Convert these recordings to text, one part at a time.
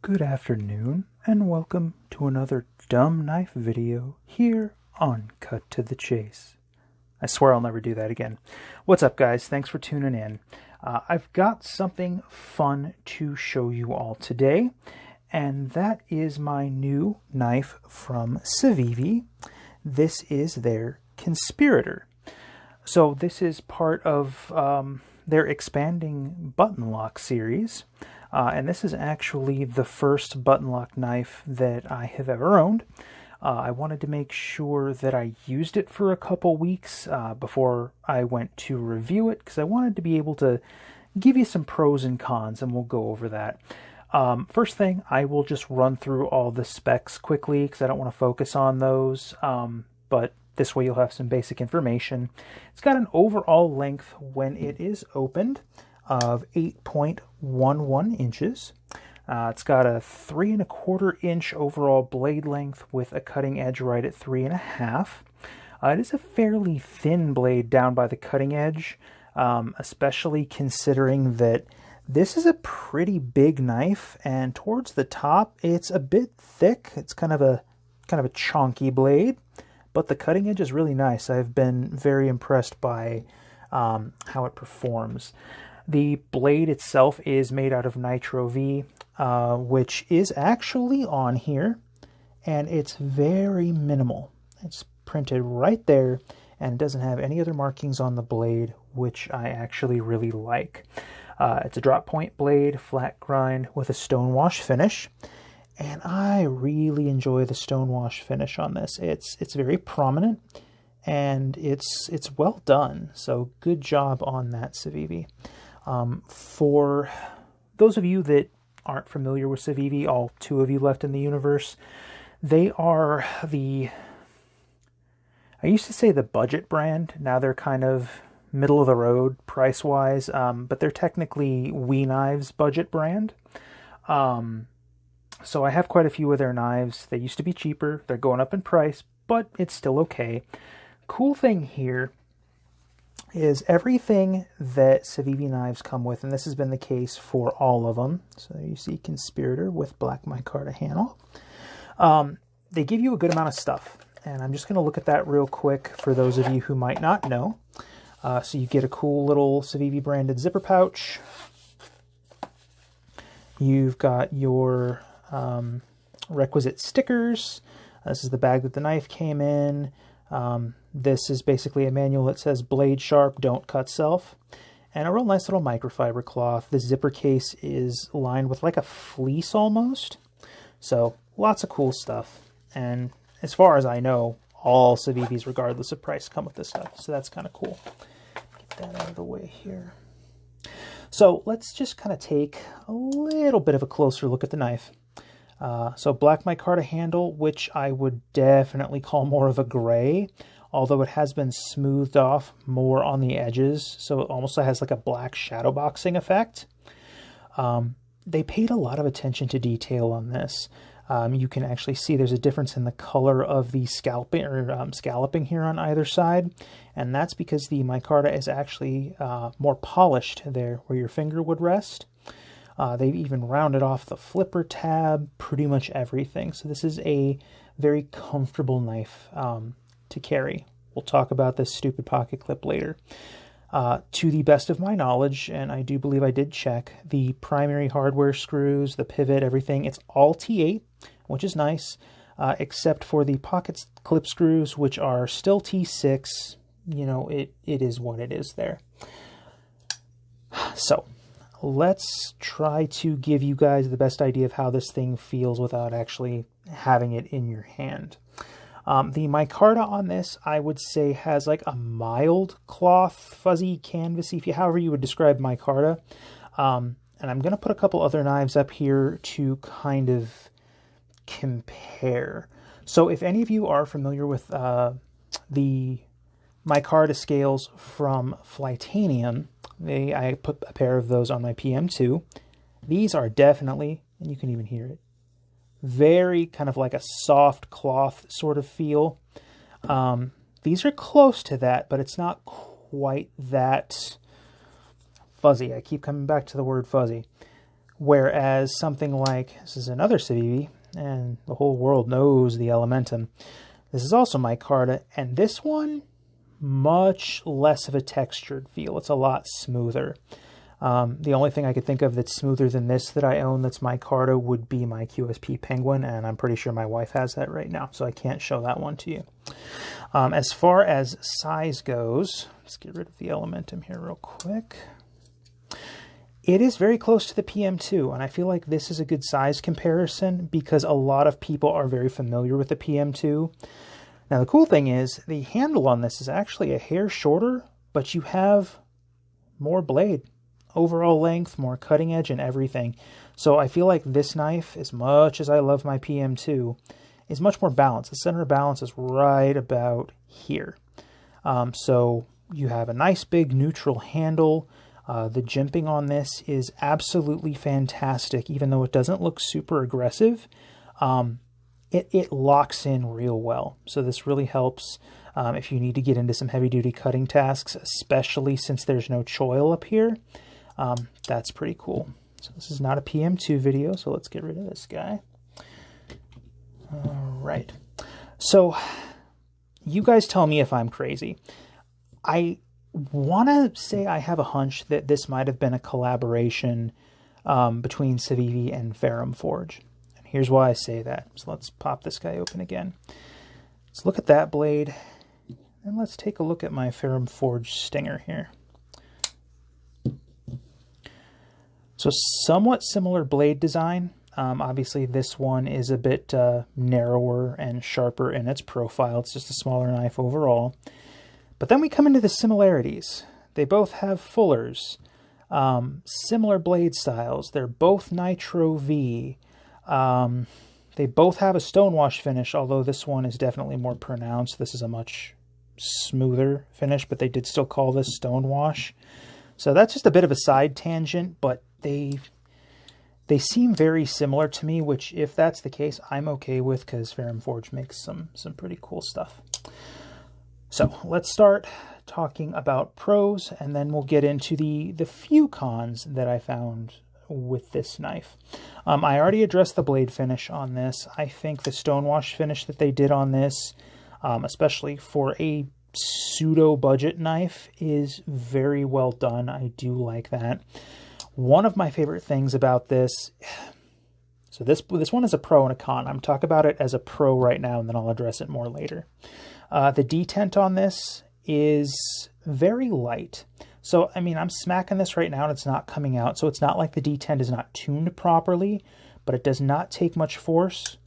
Good afternoon, and welcome to another dumb knife video here on Cut to the Chase. I swear I'll never do that again. What's up, guys? Thanks for tuning in. I've got something fun to show you all today, and that is my new knife from Civivi. This is their Conspirator. So this is part of their expanding button lock series. And this is actually the first button lock knife that I have ever owned. I wanted to make sure that I used it for a couple weeks before I went to review it, because I wanted to be able to give you some pros and cons, and we'll go over that. First thing, I will just run through all the specs quickly, because I don't want to focus on those, but this way you'll have some basic information. It's got an overall length when it is opened of 8.11 inches. It's got a 3 1/4 inch overall blade length with a cutting edge right at 3 1/2. It is a fairly thin blade down by the cutting edge, especially considering that this is a pretty big knife, and towards the top it's a bit thick. It's kind of a chonky blade, but the cutting edge is really nice. I've been very impressed by how it performs. The blade itself is made out of Nitro V, which is actually on here, and it's very minimal. It's printed right there, and it doesn't have any other markings on the blade, which I actually really like. It's a drop point blade, flat grind with a stonewash finish, and I really enjoy the stonewash finish on this. It's very prominent, and it's well done, so good job on that, Civivi. For those of you that aren't familiar with Civivi, all two of you left in the universe, they are I used to say the budget brand. Now they're kind of middle of the road price-wise, but they're technically We Knives budget brand. So I have quite a few of their knives. They used to be cheaper. They're going up in price, but it's still okay. Cool thing here is everything that Civivi knives come with, and this has been the case for all of them. So you see Conspirator with black micarta handle. They give you a good amount of stuff, and I'm just going to look at that real quick for those of you who might not know. So you get a cool little Civivi branded zipper pouch. You've got your requisite stickers. This is the bag that the knife came in. This is basically a manual that says blade sharp, don't cut self, and a real nice little microfiber cloth. This zipper case is lined with like a fleece almost, so lots of cool stuff. And as far as I know, all Civivis, regardless of price, come with this stuff, so that's kind of cool. Get that out of the way here. So let's just kind of take a little bit of a closer look at the knife. So black micarta handle, which I would definitely call more of a gray, although it has been smoothed off more on the edges, so it almost has like a black shadow boxing effect. They paid a lot of attention to detail on this. You can actually see there's a difference in the color of the scalloping here on either side, and that's because the micarta is actually more polished there where your finger would rest. They've even rounded off the flipper tab, pretty much everything. So this is a very comfortable knife to carry. We'll talk about this stupid pocket clip later. To the best of my knowledge, and I do believe I did check, the primary hardware screws, the pivot, everything, it's all T8, which is nice, except for the pocket clip screws, which are still T6. You know, it is what it is there. So let's try to give you guys the best idea of how this thing feels without actually having it in your hand. The micarta on this, I would say, has like a mild cloth, fuzzy, canvasy, however you would describe micarta. And I'm going to put a couple other knives up here to kind of compare. So if any of you are familiar with the micarta scales from Flightanium, I put a pair of those on my PM2. These are definitely, and you can even hear it, very kind of like a soft cloth sort of feel. These are close to that, but it's not quite that fuzzy. I keep coming back to the word fuzzy. Whereas something like, this is another Civivi, and the whole world knows the Elementum. This is also micarta, and this one, much less of a textured feel. It's a lot smoother. The only thing I could think of that's smoother than this that I own that's micarta would be my QSP Penguin, and I'm pretty sure my wife has that right now, so I can't show that one to you. As far as size goes, let's get rid of the Elementum here real quick. It is very close to the PM2, and I feel like this is a good size comparison because a lot of people are very familiar with the PM2. Now, the cool thing is the handle on this is actually a hair shorter, but you have more blade, overall length, more cutting edge, and everything. So I feel like this knife, as much as I love my PM2, is much more balanced. The center of balance is right about here. So you have a nice big neutral handle. The jimping on this is absolutely fantastic, even though it doesn't look super aggressive. It locks in real well. So this really helps if you need to get into some heavy-duty cutting tasks, especially since there's no choil up here. That's pretty cool. So this is not a PM2 video, so let's get rid of this guy. All right. So you guys tell me if I'm crazy. I want to say I have a hunch that this might have been a collaboration between Civivi and Forge. And here's why I say that. So let's pop this guy open again. Let's look at that blade, and let's take a look at my Forge Stinger here. So somewhat similar blade design. Obviously this one is a bit narrower and sharper in its profile. It's just a smaller knife overall. But then we come into the similarities. They both have fullers, similar blade styles. They're both Nitro V. They both have a stonewash finish, although this one is definitely more pronounced. This is a much smoother finish, but they did still call this stonewash. So that's just a bit of a side tangent, but they seem very similar to me, which if that's the case, I'm okay with because Forge makes some pretty cool stuff. So let's start talking about pros, and then we'll get into the few cons that I found with this knife. I already addressed the blade finish on this. I think the stonewash finish that they did on this, especially for a pseudo-budget knife, is very well done. I do like that. One of my favorite things about this, so this one is a pro and a con. I'm talking about it as a pro right now, and then I'll address it more later. The detent on this is very light. So, I mean, I'm smacking this right now and it's not coming out. So it's not like the detent is not tuned properly, but it does not take much force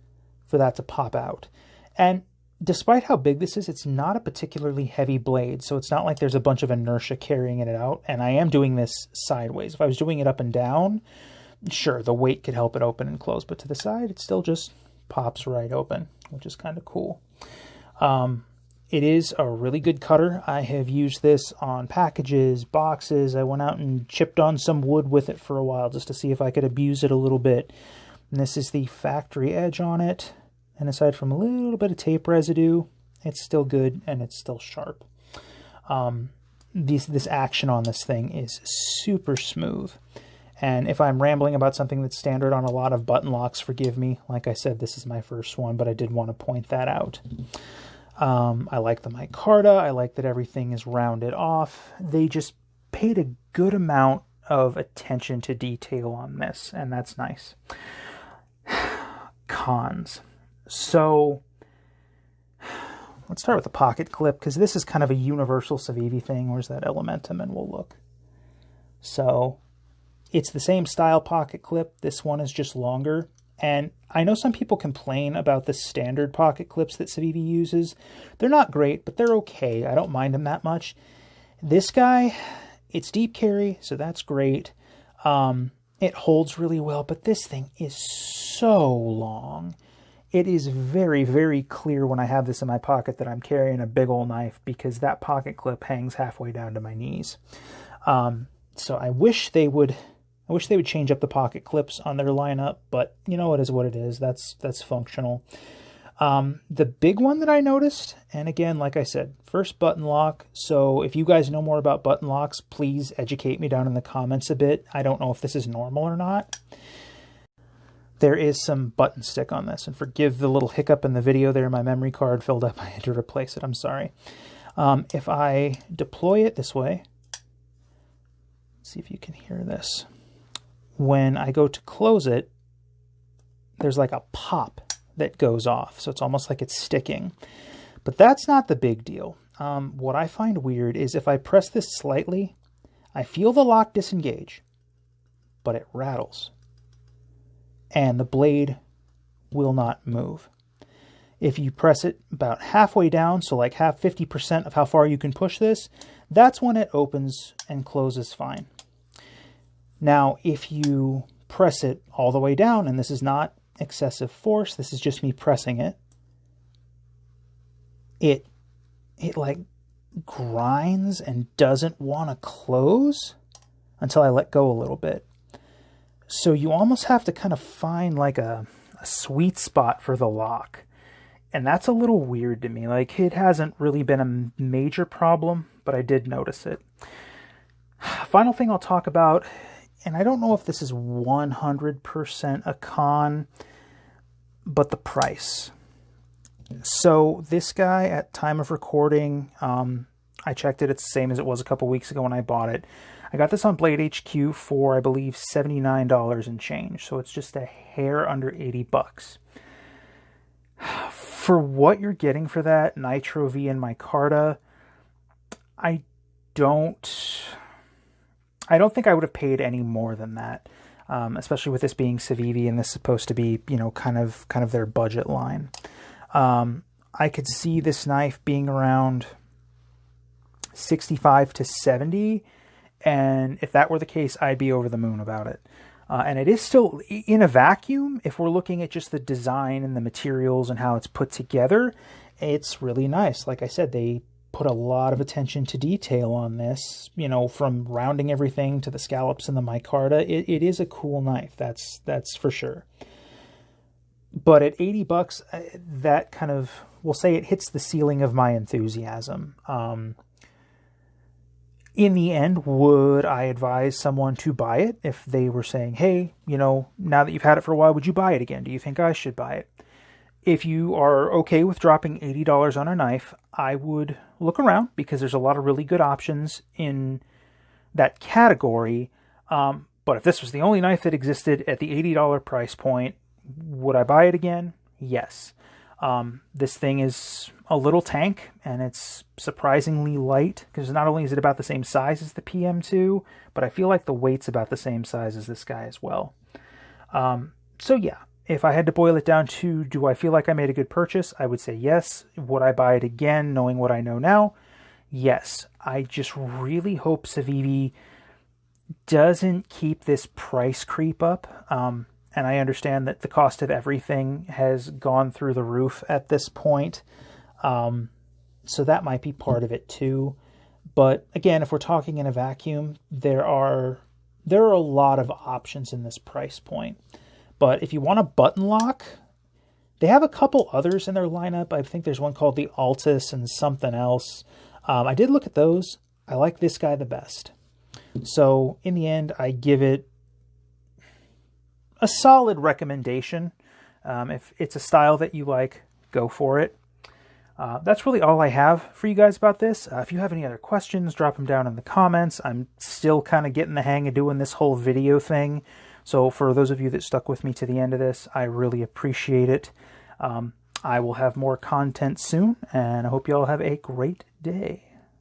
for that to pop out. And despite how big this is, it's not a particularly heavy blade. So it's not like there's a bunch of inertia carrying it out. And I am doing this sideways. If I was doing it up and down, sure, the weight could help it open and close. But to the side, it still just pops right open, which is kind of cool. It is a really good cutter. I have used this on packages, boxes. I went out and chipped on some wood with it for a while just to see if I could abuse it a little bit. And this is the factory edge on it. And aside from a little bit of tape residue, it's still good and it's still sharp. This action on this thing is super smooth. And if I'm rambling about something that's standard on a lot of button locks, forgive me. Like I said, this is my first one, but I did want to point that out. I like the micarta. I like that everything is rounded off. They just paid a good amount of attention to detail on this, and that's nice. Cons. So let's start with the pocket clip, because this is kind of a universal Civivi thing. Where's that Elementum? And we'll look. So it's the same style pocket clip. This one is just longer. And I know some people complain about the standard pocket clips that Civivi uses. They're not great, but they're okay. I don't mind them that much. This guy, it's deep carry, so that's great. It holds really well, but this thing is so long. It is very, very clear when I have this in my pocket that I'm carrying a big old knife because that pocket clip hangs halfway down to my knees. So I wish they would change up the pocket clips on their lineup, but you know, it is what it is. That's functional. The big one that I noticed, and again, like I said, first button lock. So if you guys know more about button locks, please educate me down in the comments a bit. I don't know if this is normal or not. there is some button stick on this, and forgive the little hiccup in the video there. My memory card filled up. I had to replace it. I'm sorry. If I deploy it this way, let's see if you can hear this. When I go to close it, there's like a pop that goes off. So it's almost like it's sticking. But that's not the big deal. What I find weird is if I press this slightly, I feel the lock disengage, but it rattles. And the blade will not move. If you press it about halfway down, so like 50% of how far you can push this, that's when it opens and closes fine. Now, if you press it all the way down, and this is not excessive force, this is just me pressing it, it like grinds and doesn't want to close until I let go a little bit. So you almost have to kind of find like a sweet spot for the lock. And that's a little weird to me. Like, it hasn't really been a major problem, but I did notice it. Final thing I'll talk about, and I don't know if this is 100% a con, but the price. So this guy, at time of recording, I checked it. It's the same as it was a couple weeks ago when I bought it. I got this on Blade HQ for, I believe, $79 and change. So it's just a hair under 80 bucks. For what you're getting for that, Nitro V and micarta, I don't think I would have paid any more than that. Especially with this being Civivi and this supposed to be, you know, kind of their budget line. I could see this knife being around 65 to 70, and if that were the case, I'd be over the moon about it. And it is still in a vacuum. If we're looking at just the design and the materials and how it's put together, it's really nice. Like I said, they put a lot of attention to detail on this, you know, from rounding everything to the scallops and the micarta. It is a cool knife. That's for sure. But at 80 bucks, that kind of, we'll say it hits the ceiling of my enthusiasm. In the end, would I advise someone to buy it if they were saying, hey, you know, now that you've had it for a while, would you buy it again? Do you think I should buy it? If you are okay with dropping $80 on a knife, I would look around because there's a lot of really good options in that category. But if this was the only knife that existed at the $80 price point, would I buy it again? Yes. This thing is a little tank, and it's surprisingly light, because not only is it about the same size as the PM2, but I feel like the weight's about the same size as this guy as well. So yeah, if I had to boil it down to, do I feel like I made a good purchase? I would say yes. Would I buy it again, knowing what I know now? Yes. I just really hope Civivi doesn't keep this price creep up. And I understand that the cost of everything has gone through the roof at this point. So that might be part of it too. But again, if we're talking in a vacuum, there are a lot of options in this price point. But if you want a button lock, they have a couple others in their lineup. I think there's one called the Altus and something else. I did look at those. I like this guy the best. So in the end, I give it a solid recommendation. If it's a style that you like, go for it. That's really all I have for you guys about this. If you have any other questions, drop them down in the comments. I'm still kind of getting the hang of doing this whole video thing. So for those of you that stuck with me to the end of this, I really appreciate it. I will have more content soon, and I hope you all have a great day.